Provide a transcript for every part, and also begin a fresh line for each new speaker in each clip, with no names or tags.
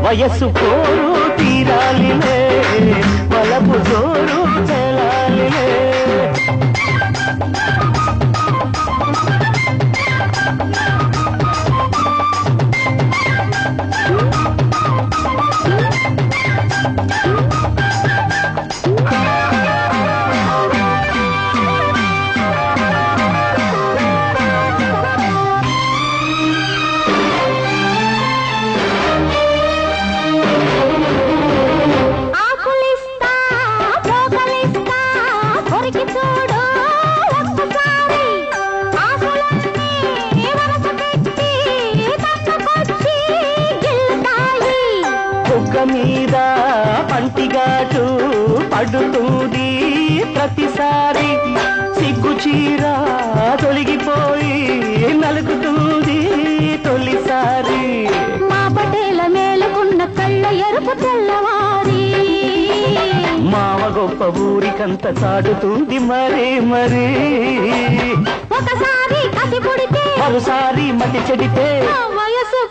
వయస్సు పోరు తీరాలిలే వలపు జోరు తెలాలిలే మీద పంటిగాటు పడుతుంది ప్రతిసారి సిగ్గు చీర తొలగిపోయి నలుగుతుంది తొలిసారి
మా పటేల మేలుకున్న కళ్ళ ఎరుపు తెల్లవారి
మావ గొప్ప ఊరికంత చాటుతుంది మరీ మరీ
ఒకసారి కసి పుడితే
మరోసారి మతి చెడితే
వయసు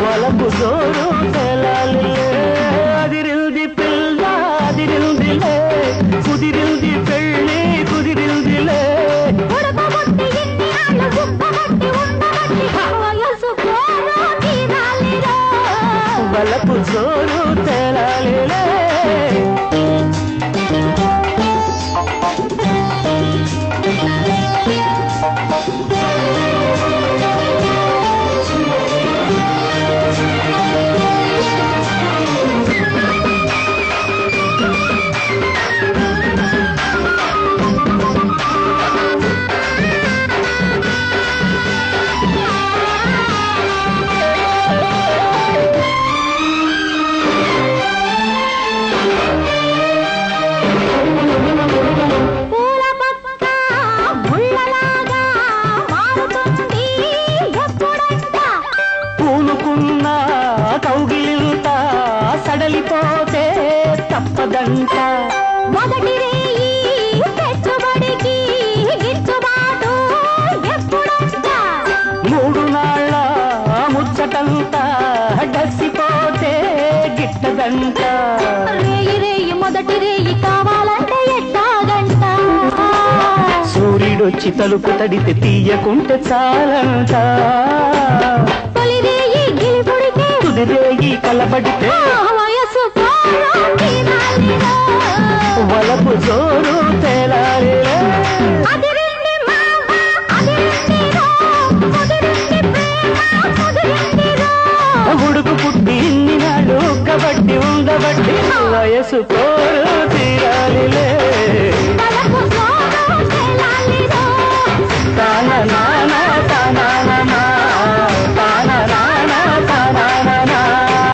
వలపు జోరు తెలాలిలే అదిరింది పిల్ల అదిరిందిలే కుదిరింది పెళ్ళి కుదిరిందిలే వలపు జోరు తెలాలిలే కౌగిలింతా సడలిపోతే తప్పదంట
మొదటి రేయి పెట్టుబడికి గిట్టుబాటు ఎప్పుడంట
మూడు నాళ్ళ ముచ్చటంతా డసిపోతే గిట్టదంట
రేయి రేయి మొదటి రేయి కావాలంటే ఎట్టాగంట
సూర్యుడొచ్చి తలుపు తడితే తీయకుంటే చాలంట రేగి కలబడితే
వయసు
వలపు జోరు తేలాలిలే ఉడుకు పుట్టి ఇన్ని నాడు కబడ్డీ ఉండబట్టి వయసు పోరు